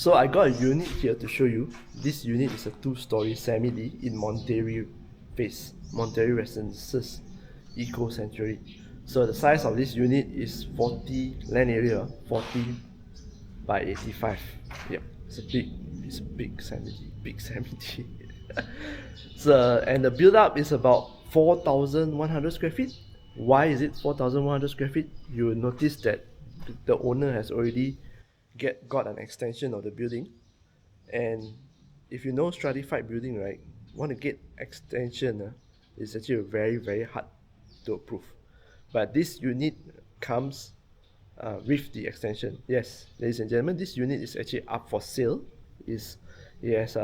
So I got a unit here to show you. This unit is a 2-story semi-D in Monterey Residences, Eco Sanctuary. So the size of this unit is 40 land area, 40 by 85. Yep, it's a big semi-D. So and the build up is about 4,100 square feet. Why is it 4,100 square feet? You will notice that the owner has already got an extension of the building, and if you know stratified building, right, want to get extension is actually very hard to approve. But this unit comes with the extension. Yes, ladies and gentlemen, this unit is actually up for sale. It has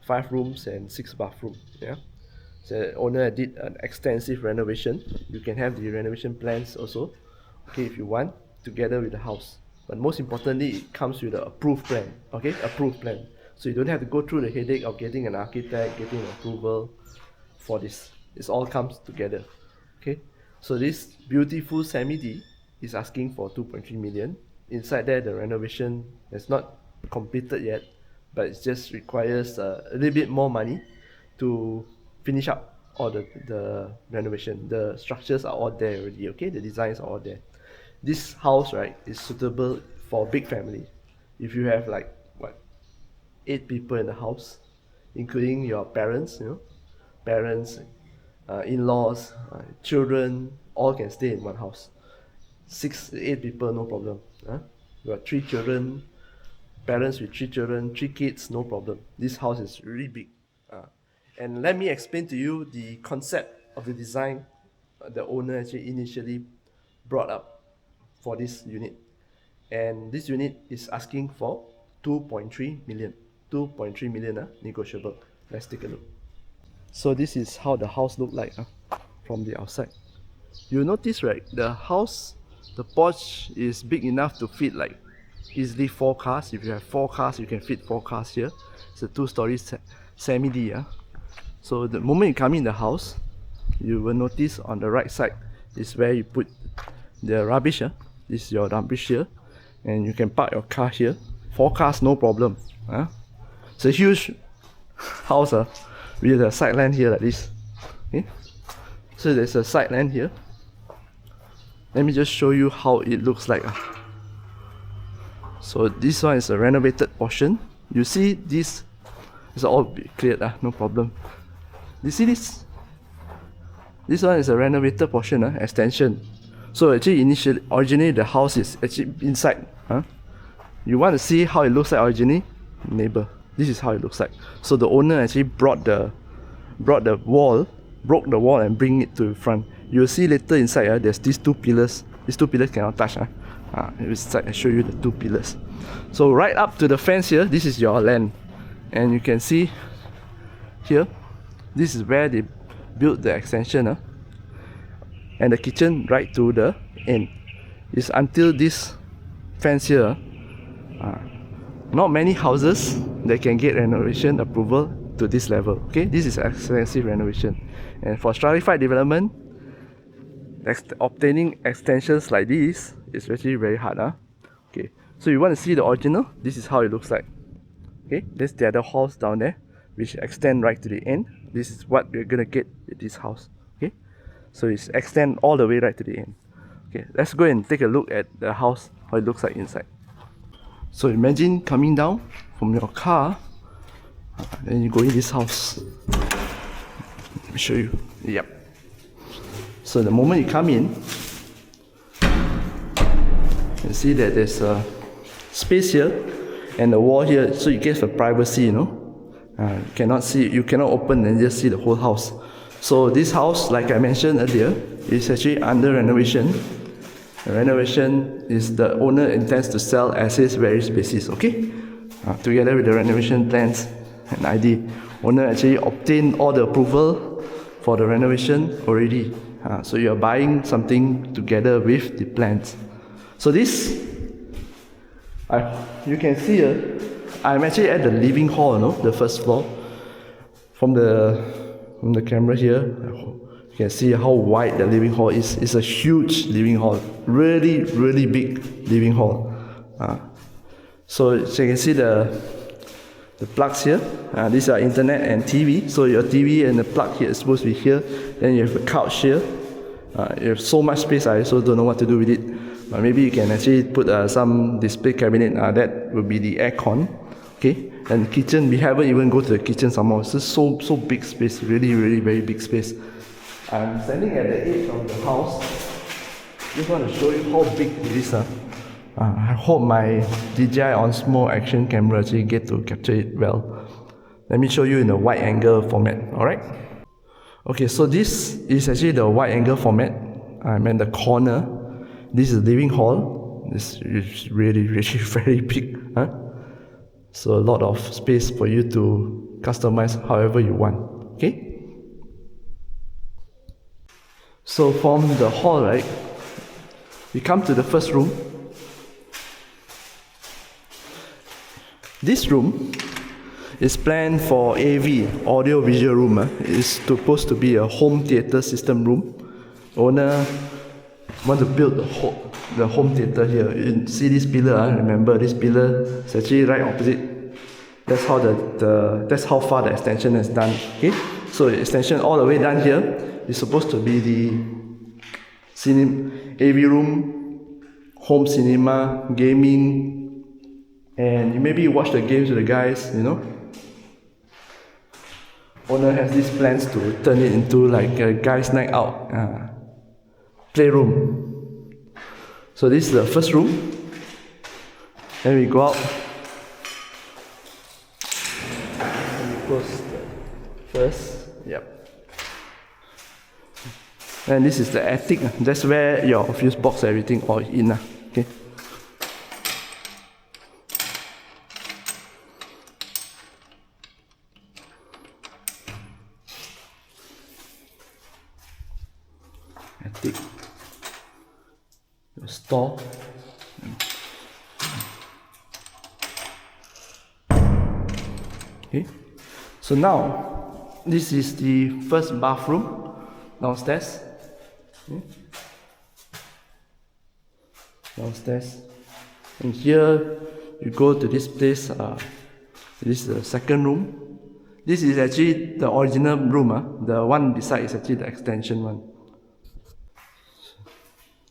5 rooms and 6 bathrooms. Yeah, so the owner did an extensive renovation. You can have the renovation plans also, okay, if you want, together with the house. But most importantly, it comes with an approved plan. Okay, approved plan. So you don't have to go through the headache of getting an architect, getting an approval for this. It all comes together. Okay, so this beautiful semi-D is asking for 2.3 million. Inside there, the renovation is not completed yet, but it just requires a little bit more money to finish up all the renovation. The structures are all there already. Okay, the designs are all there. This house, right, is suitable for a big family. If you have like 8 people in the house, including your parents, in-laws, children, all can stay in one house. 8 people, no problem. You got 3 children, parents with 3 children, 3 kids, no problem. This house is really big. And let me explain to you the concept of the design the owner actually initially brought up for this unit. And this unit is asking for 2.3 million. 2.3 million, negotiable. Let's take a look. So this is how the house look like from the outside. You notice, right, the house, the porch is big enough to fit like easily 4 cars. If you have 4 cars, you can fit 4 cars here. It's a 2-story semi-D. So the moment you come in the house, you will notice on the right side is where you put the rubbish. This is your rubbish here, and you can park your car here. 4 cars, no problem. It's a huge house with a side land here like this. Okay? So there's a side land here. Let me just show you how it looks like. So this one is a renovated portion. You see this is all cleared, no problem. You see this? This one is a renovated portion, extension. So actually originally the house is actually inside. You want to see how it looks like originally? Neighbor. This is how it looks like. So the owner actually broke the wall and bring it to the front. You'll see later inside there's these 2 pillars. These 2 pillars cannot touch. I show you the 2 pillars. So right up to the fence here, this is your land. And you can see here, this is where they built the extension. And the kitchen right to the end. It's until this fence here. Not many houses that can get renovation approval to this level. Okay, this is extensive renovation. And for stratified development, obtaining extensions like this is actually very hard. Okay, so you want to see the original? This is how it looks like. Okay, there's the other house down there, which extend right to the end. This is what we're gonna get with this house. Okay, so it's extend all the way right to the end. Okay, let's go and take a look at the house, how it looks like inside. So imagine coming down from your car, then you go in this house. Let me show you. Yep. So the moment you come in, you see that there's a space here and a wall here, so you get the privacy. You cannot see, you cannot open and just see the whole house. So this house, like I mentioned earlier, is actually under renovation. The renovation is the owner intends to sell as is various basis. Okay, together with the renovation plans and ID, owner actually obtained all the approval for the renovation already. So you are buying something together with the plans. So this, you can see here, I'm actually at the living hall, the first floor. From the camera here, you can see how wide the living hall is. It's a huge living hall, really big living hall. So you can see the plugs here. These are internet and TV. So your TV and the plug here is supposed to be here. Then you have a couch here. You have so much space, I also don't know what to do with it. Maybe you can actually put some display cabinet. That will be the aircon. Okay. And kitchen, we haven't even go to the kitchen some more. It's just so big space, really very big space. I'm standing at the edge of the house. Just want to show you how big it is. I hope my DJI Osmo action camera actually get to capture it well. Let me show you in the wide angle format, alright? Okay, so this is actually the wide angle format. I'm in the corner. This is the living hall. This is really very big. So a lot of space for you to customize however you want. Okay? So from the hall, right, we come to the first room. This room is planned for AV, audio visual room. It's supposed to be a home theater system room. Owner want to build the home theater here. You see this pillar, remember this pillar is actually right opposite. That's how that's how far the extension is done. Okay? So the extension all the way down here is supposed to be the AV room, home cinema, gaming, and you maybe watch the games with the guys, you know. Owner has these plans to turn it into like a guys' night out, playroom. So this is the first room. Then we go out. And we close the first. Yep. And this is the attic. That's where your fuse box, everything all in. Okay. Attic. Your store. Okay. So now, this is the first bathroom downstairs. Okay. Downstairs. And here you go to this place. This is the second room. This is actually the original room. The one beside is actually the extension one.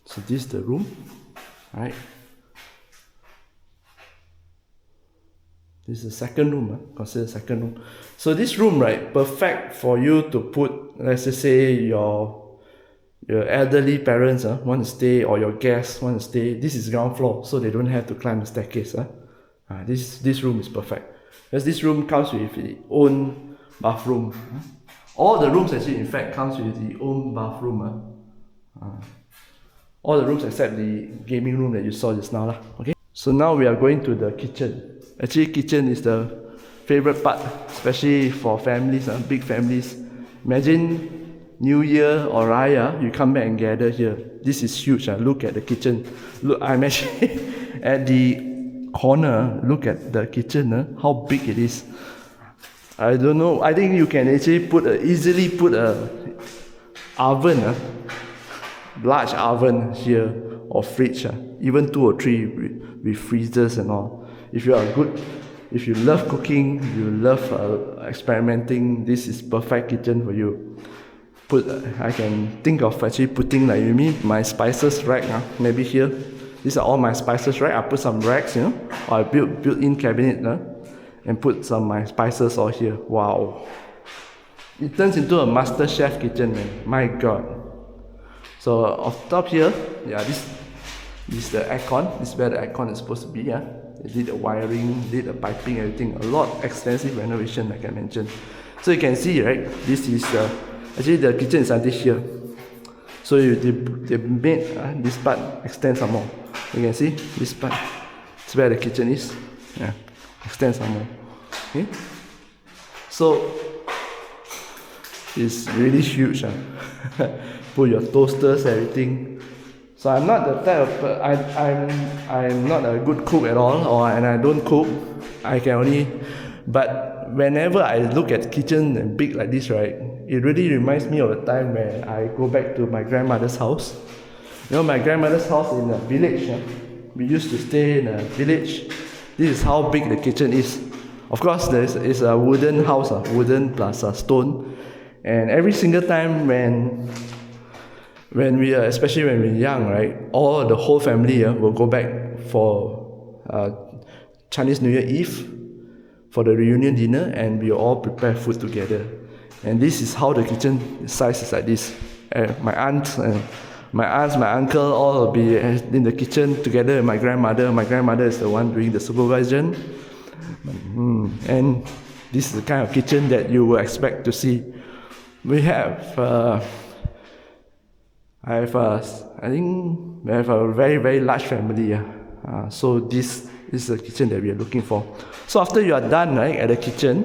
So this is the room. Right. This is the second room, consider the second room. So this room, right, perfect for you to put, let's just say your elderly parents want to stay, or your guests want to stay. This is ground floor, so they don't have to climb the staircase. This room is perfect. Because this room comes with its own bathroom. All the rooms actually, in fact, comes with the own bathroom. All the rooms except the gaming room that you saw just now. Okay. So now we are going to the kitchen. Actually, kitchen is the favorite part, especially for families, big families. Imagine New Year or Raya, you come back and gather here. This is huge. Look at the kitchen. Look, I'm actually at the corner. Look at the kitchen. How big it is. I don't know. I think you can actually easily put a oven, large oven here, or fridge, even 2 or 3 with freezers and all. If you love cooking, you love experimenting, this is perfect kitchen for you. I can think of actually putting like my spices rack, maybe here. These are all my spices rack. I put some racks, or I built-in cabinet, and put some my spices all here. Wow, it turns into a master chef kitchen, man. My God. So off top here, this is the aircon. This is where the aircon is supposed to be. They did the wiring, did the piping, everything. A lot extensive renovation, like I mentioned. So you can see, right? This is actually the kitchen is until here. So they made this part extend some more. You can see this part. It's where the kitchen is. Extend some more. Okay. So it's really huge. Put your toasters, everything. So I'm not the type of I'm not a good cook at all, and I don't cook. I can only, but whenever I look at kitchen and big like this, right, it really reminds me of a time when I go back to my grandmother's house. My grandmother's house in a village. We used to stay in a village. This is how big the kitchen is. Of course, it's a wooden house, wooden plus stone. And every single time when we are, especially when we're young, right, all the whole family will go back for Chinese New Year Eve for the reunion dinner, and we all prepare food together. And this is how the kitchen size is like this. My aunts, my uncle, all will be in the kitchen together with my grandmother. My grandmother is the one doing the supervision. And this is the kind of kitchen that you will expect to see. We have, I think we have a very, very large family. So this is the kitchen that we are looking for. So after you are done, right, at the kitchen,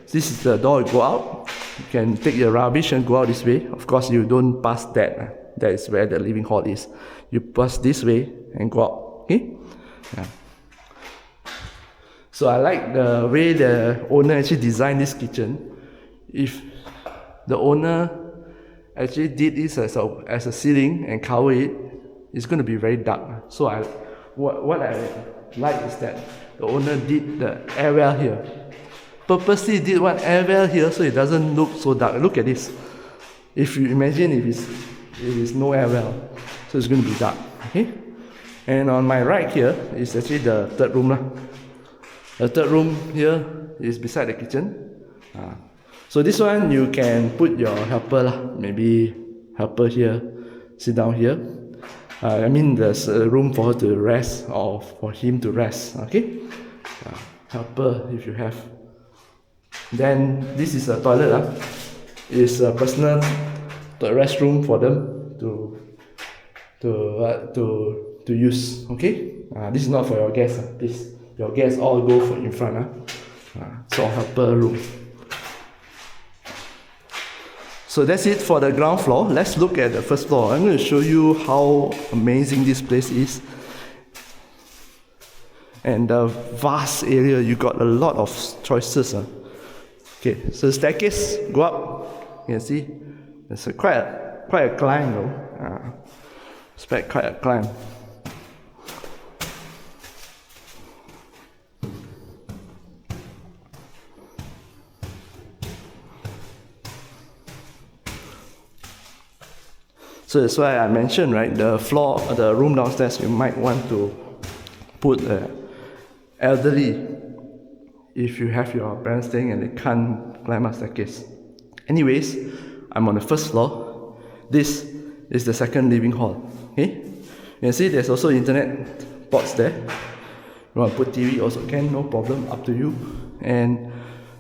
this is the door you go out. You can take your rubbish and go out this way. Of course, you don't pass that. That is where the living hall is. You pass this way and go out. Okay? Yeah. So I like the way the owner actually designed this kitchen. If the owner actually did this as a ceiling and cover it, it's going to be very dark. So what I like is that the owner did the air well here. Purposely did one air well here so it doesn't look so dark. Look at this. If you imagine if it's no air well, so it's going to be dark. Okay. And on my right here is actually the third room. The third room here is beside the kitchen. So this one you can put your helper, maybe helper here, sit down here. I mean there's a room for her to rest or for him to rest. Okay. Helper if you have. Then this is a toilet. It's a personal restroom for them to use. Okay. This is not for your guests. This your guests all go for in front. So helper room. So that's it for the ground floor. Let's look at the first floor. I'm going to show you how amazing this place is. And the vast area, you got a lot of choices. Okay, so staircase, go up. You can see there's quite a climb though. It's quite a climb. So that's why I mentioned, right, the room downstairs, you might want to put elderly if you have your parents staying and they can't climb up staircase. Anyways, I'm on the first floor. This is the second living hall. Okay, you can see there's also internet ports there. You want to put TV also can, no problem, up to you. And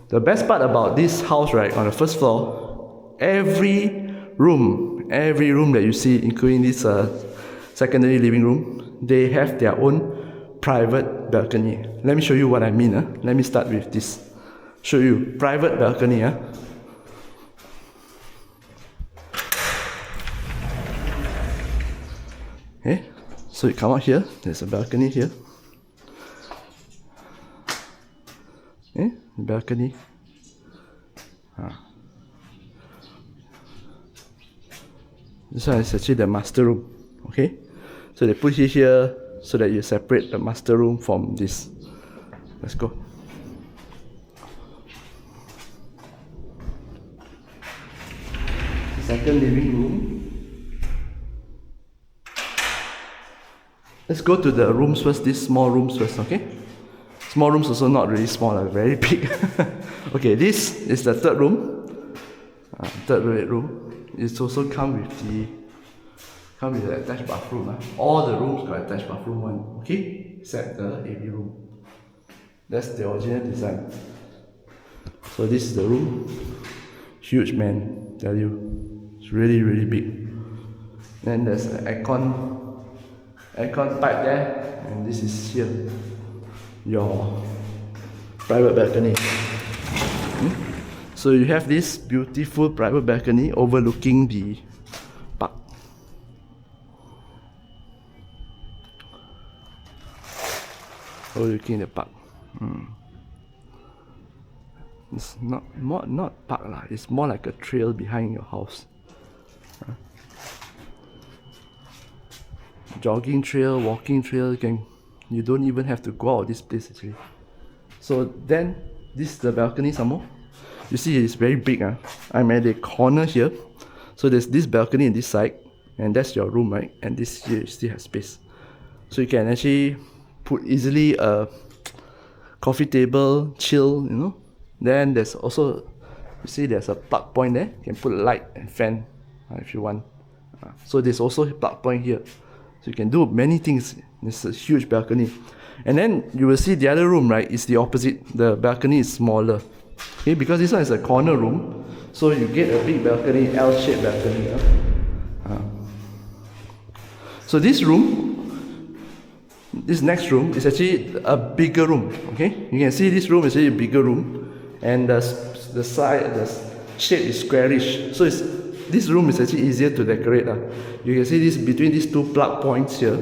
the best part about this house, right, on the first floor, every room that you see, including this secondary living room, they have their own private balcony. Let me show you what I mean. Let me start with this. Show you private balcony. Okay, so you come out here. There's a balcony here. Okay, balcony. This one is actually the master room. Okay, so they put it here so that you separate the master room from this. Let's go. Second living room. Let's go to the rooms first, these small rooms first, okay? Small rooms also not really small, very big. Okay, this is the third room. Third bedroom. It also comes with the attached bathroom. All the rooms got attached bathroom one, okay? Except the AV room. That's the original design. So this is the room. Huge, man, tell you. It's really, really big. Then there's an aircon pipe there, and this is here. Your private balcony. So you have this beautiful private balcony overlooking the park. Overlooking the park. It's not park lah. It's more like a trail behind your house. Jogging trail, walking trail. You can You don't even have to go out of this place actually. So then, this is the balcony some more. You see it's very big. I'm at the corner here. So there's this balcony in this side, and that's your room, right? And this here you still have space. So you can actually put easily a coffee table, chill, you know. Then there's also, you see there's a plug point there. You can put a light and fan if you want. So there's also a plug point here. So you can do many things. It's a huge balcony. And then you will see the other room, right? It's the opposite. The balcony is smaller. Okay, because this one is a corner room. So you get a big balcony, L-shaped balcony. So this room, this next room is actually a bigger room. Okay, you can see this room is actually a bigger room, and the shape is squarish. So this room is actually easier to decorate. You can see this between these two plug points here.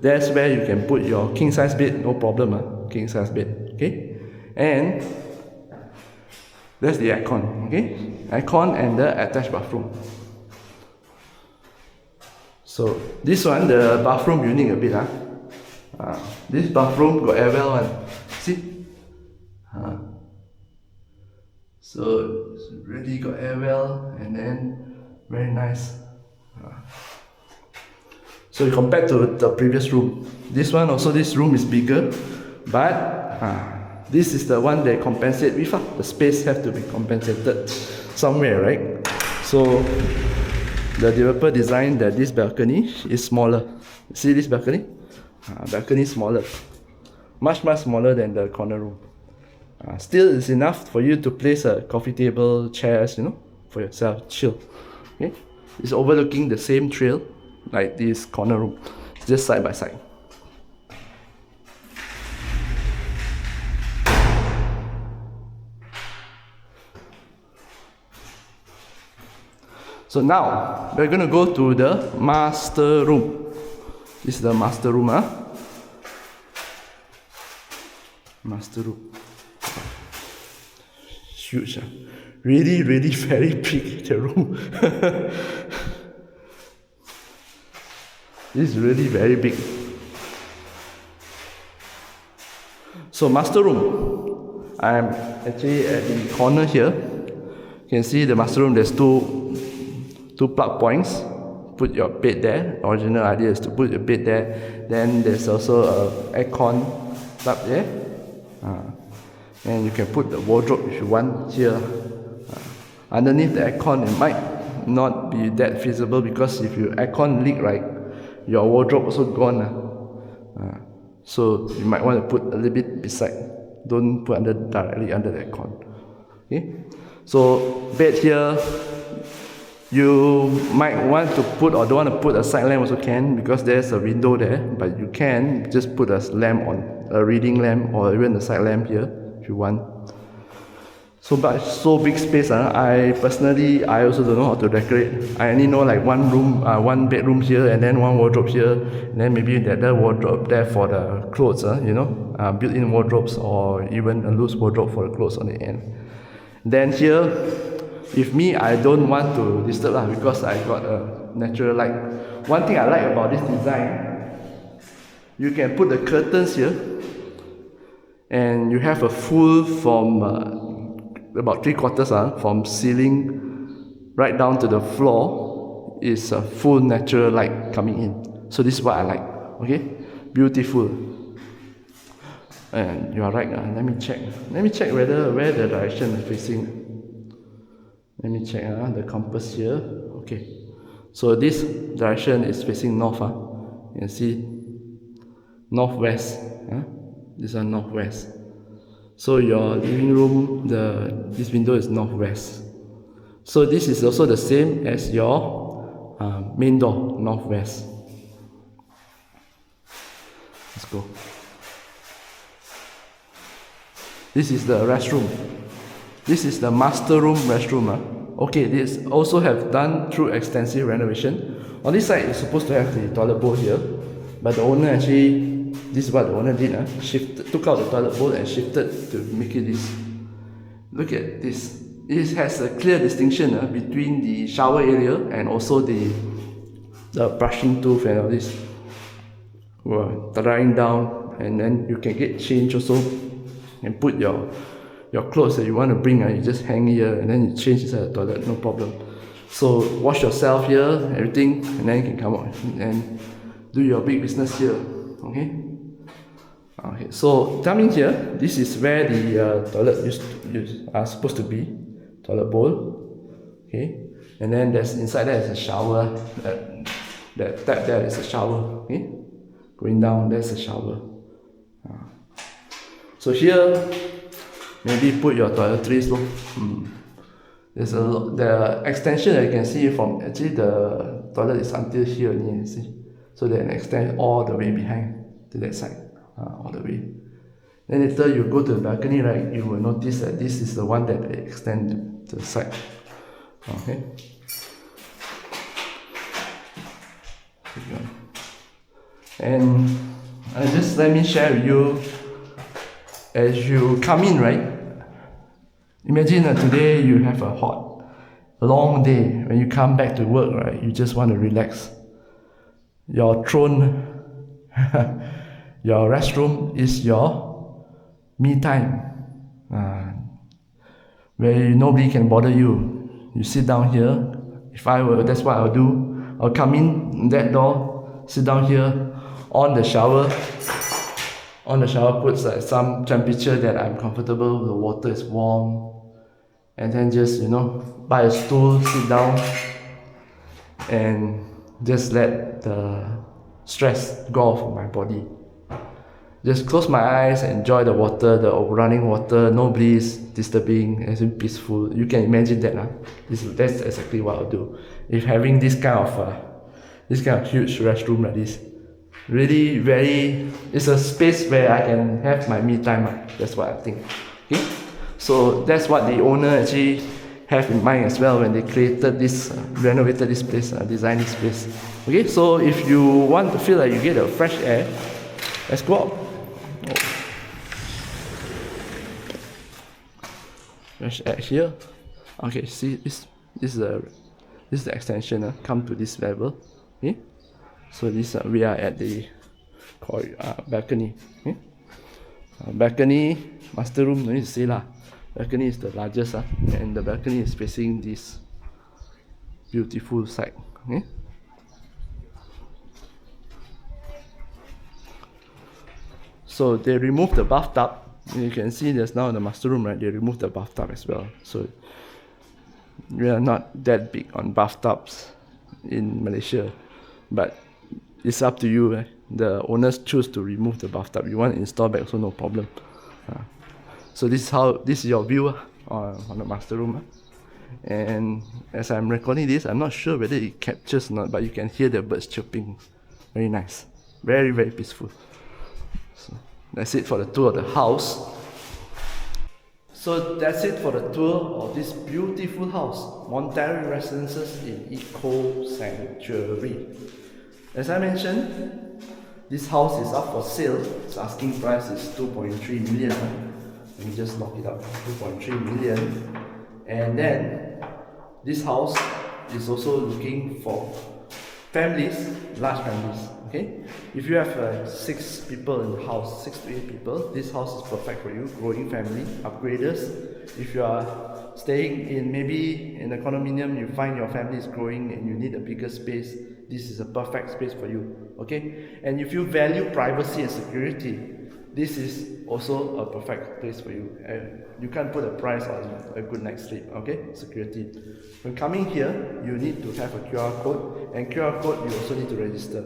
That's where you can put your king size bed, no problem. King size bed. Okay, and that's the aircon. Okay, aircon and the attached bathroom. So this one, the bathroom unique a bit. This bathroom got air well one. See? So it's really got air well, and then very nice. So compared to the previous room, this one also, this room is bigger, but this is the one they compensate with. The space have to be compensated somewhere, right? So the developer designed that this balcony is smaller. See this balcony? Balcony is smaller, much smaller than the corner room. Still is enough for you to place a coffee table, chairs, you know, for yourself, chill. Okay, it's overlooking the same trail like this corner room, just side by side. So now we're gonna go to the master room. This is the master room, Master room. Huge, really very big, the room. This is really very big. So master room, I'm actually at the corner here. You can see the master room, there's two plug points. Put your bed there. The original idea is to put your bed there. Then there's also a aircon plug there. And you can put the wardrobe if you want here. Underneath the aircon, it might not be that feasible because if your aircon leak, right, your wardrobe also gone. So you might want to put a little bit beside. Don't put directly under the aircon. Okay. So bed here. You might want to put or don't want to put a side lamp also can, because there's a window there, but you can just put a lamp on, a reading lamp or even a side lamp here if you want. So but so big space, I personally also don't know how to decorate. I only know like one room, one bedroom here, and then one wardrobe here, and then maybe the other wardrobe there for the clothes, built-in wardrobes, or even a loose wardrobe for the clothes on the end. Then here, if me, I don't want to disturb because I got a natural light. One thing I like about this design, you can put the curtains here, and you have a full from about 3/4 from ceiling right down to the floor is a full natural light coming in. So this is what I like. Okay, beautiful. And you are right. Let me check. Let me check where the direction is facing. Let me check the compass here. Okay, so this direction is facing north. You can see northwest. This one northwest. So your living room, this window is northwest. So this is also the same as your main door, northwest. Let's go. This is the restroom. This is the master room restroom. Okay, this also have done through extensive renovation. On this side, it's supposed to have the toilet bowl here, but the owner actually, this is what the owner did. Took out the toilet bowl and shifted to make it this. Look at this. It has a clear distinction between the shower area and also the brushing tooth and all this. Drying down and then you can get change also, and put your clothes that you want to bring, you just hang here, and then you change inside the toilet, no problem. So wash yourself here, everything, and then you can come out and do your big business here. Okay. Okay. So coming here, this is where the toilet are supposed to be, toilet bowl. Okay. And then inside there is a shower. That tap there is a shower. Okay. Going down, there's a shower. So here, maybe put your toiletries. There's the extension that you can see from, actually the toilet is until here, you see. So then extend all the way behind to that side, all the way. Then later you go to the balcony, right, you will notice that this is the one that extend to the side. Okay. And just let me share with you, as you come in, right, imagine that today you have a hot, long day. When you come back to work, right, you just want to relax. Your throne, your restroom is your me time, where nobody can bother you. You sit down here. If I were, that's what I'll do. I'll come in that door, sit down here, on the shower. On the shower puts some temperature that I'm comfortable, the water is warm, and then just, buy a stool, sit down, and just let the stress go off of my body. Just close my eyes, enjoy the water, the running water, nobody is disturbing, it's peaceful. You can imagine that. That's exactly what I'll do. If having this kind of huge restroom like this, really it's a space where I can have my me time. That's what I think. Okay, so that's what the owner actually have in mind as well when they created this, renovated this place, designed this place. Okay, so if you want to feel like you get a fresh air, let's go out. Fresh air here. Okay, see this is the extension. Come to this level. Okay. So we are at the balcony. Okay? Balcony, master room, no need to say lah. Balcony is the largest, and the balcony is facing this beautiful side. Okay? So they removed the bathtub. You can see there's now in the master room, right? They removed the bathtub as well. So we are not that big on bathtubs in Malaysia, but it's up to you. The owners choose to remove the bathtub. You want to install back, also no problem. So this is your view on the master room. And as I'm recording this, I'm not sure whether it captures or not, but you can hear the birds chirping. Very nice, very peaceful. So that's it for the tour of the house. So that's it for the tour of this beautiful house, Monterey Residences in Eco Sanctuary. As I mentioned, this house is up for sale. Its asking price is 2.3 million. Let me just lock it up, 2.3 million. And then, this house is also looking for families, large families. Okay? If you have 6 people in the house, 6 to 8 people, this house is perfect for you. Growing family, upgraders. If you are staying in maybe in a condominium, you find your family is growing and you need a bigger space, this is a perfect space for you. Okay? And if you value privacy and security, this is also a perfect place for you. You can't put a price on a good night's sleep. Okay? Security. When coming here, you need to have a QR code, and QR code you also need to register.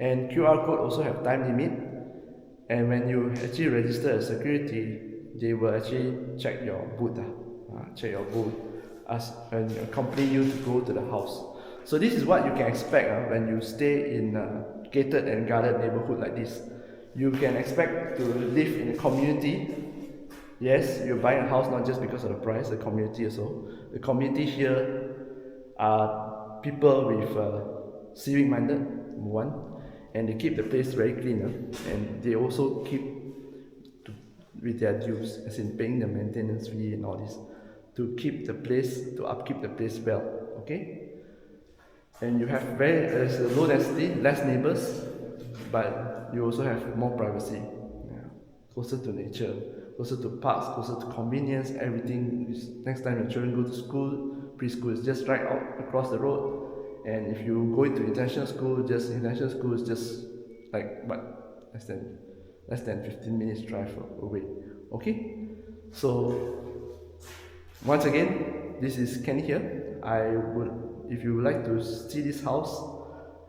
And QR code also have time limit, and when you actually register as security, they will actually check your booth, and accompany you to go to the house. So this is what you can expect when you stay in a gated and guarded neighborhood like this. You can expect to live in a community. Yes, you're buying a house not just because of the price, the community also. The community here are people with civic-minded, one, and they keep the place very clean, and they also keep with their dues, as in paying the maintenance fee and all this, to keep the place, to upkeep the place well. Okay, and you have there's a low density, less neighbors, but you also have more privacy. Yeah. Closer to nature, closer to parks, closer to convenience, everything is, next time your children go to school, preschool is just right out across the road. And if you go into international school is just like what, less than 15 minutes drive away. Okay? So once again, this is Kenny here. If you would like to see this house,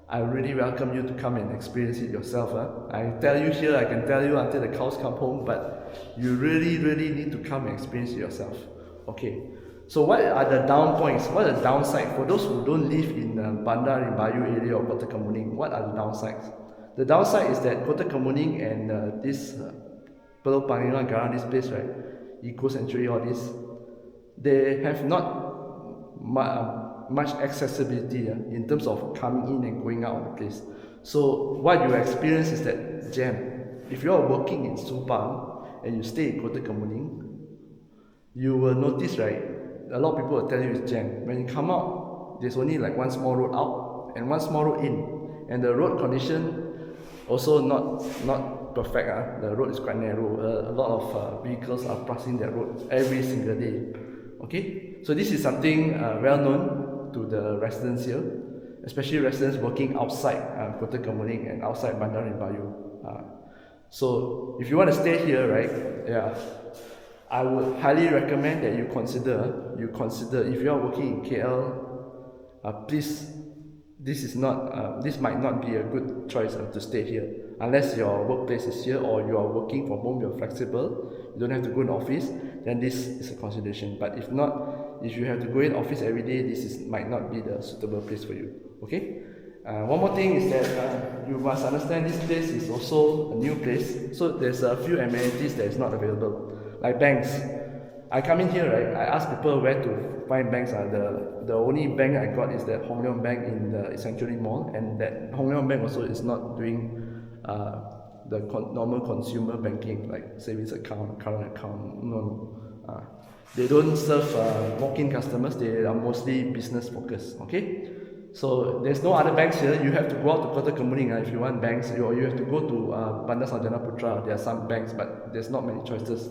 I really welcome you to come and experience it yourself. I tell you here, I can tell you until the cows come home, but you really need to come and experience it yourself. Okay. So what are the down points? What are the downsides? For those who don't live in Bandar Rimbayu area or Kota Kemuning, what are the downsides? The downside is that Kota Kemuning and this Pulau Pangilinan Garang, this place, right, Eco Sanctuary, all this, they have not much accessibility in terms of coming in and going out of the place. So what you experience is that jam. If you are working in Subang and you stay in Kota Kemuning, you will notice, right, a lot of people will tell you it's jam. When you come out, there's only like one small road out and one small road in, and the road condition also not perfect. The road is quite narrow. A lot of vehicles are crossing that road every single day. Okay, so this is something well known to the residents here, especially residents working outside Kota Kemuning and outside Bandar Rimbayu. So if you want to stay here, right, yeah, I would highly recommend that you consider if you are working in KL, please, this might not be a good choice to stay here unless your workplace is here or you are working from home, you're flexible, you don't have to go in office, then this is a consideration. But if not, if you have to go in office every day, might not be the suitable place for you. Okay. One more thing is that you must understand this place is also a new place, so there's a few amenities that is not available. Like banks. I come in here, right, I ask people where to find banks. The only bank I got is that Hong Leong Bank in the Sanctuary Mall, and that Hong Leong Bank also is not doing the normal consumer banking like savings account, current account. No. They don't serve walk-in customers, they are mostly business focused. Okay? So there's no other banks here. You have to go out to Kota Kemuning if you want banks, or you have to go to Bandar Sarjana Putra. There are some banks, but there's not many choices.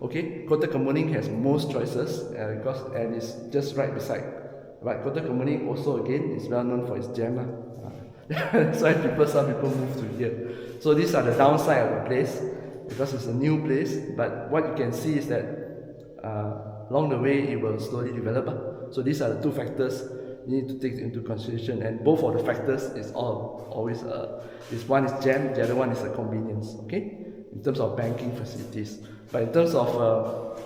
Okay, Kota Kemuning has most choices and it's just right beside. But Kota Kemuning also again is well known for its jam. That's why some people move to here. So these are the downside of the place because it's a new place. But what you can see is that along the way it will slowly develop. So these are the two factors you need to take into consideration, and both of the factors is always one is jam, the other one is a convenience. Okay, in terms of banking facilities. But in terms of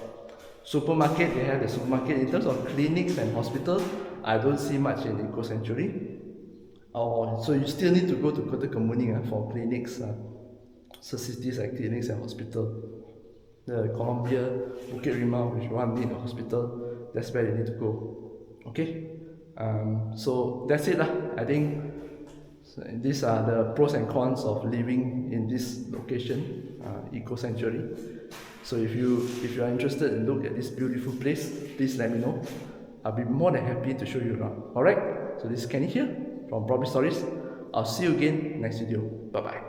supermarket, they have the supermarket. In terms of clinics and hospital, I don't see much in Eco Sanctuary. So you still need to go to Kota Kemuning for clinics, facilities like clinics and hospital. The Columbia, Bukit Rimau, if you want to meet a hospital, that's where you need to go. Okay. So that's it. I think these are the pros and cons of living in this location, Eco Sanctuary. So if you are interested in look at this beautiful place, please let me know. I'll be more than happy to show you around. Alright, so this is Kenny here from Property Stories. I'll see you again next video. Bye bye.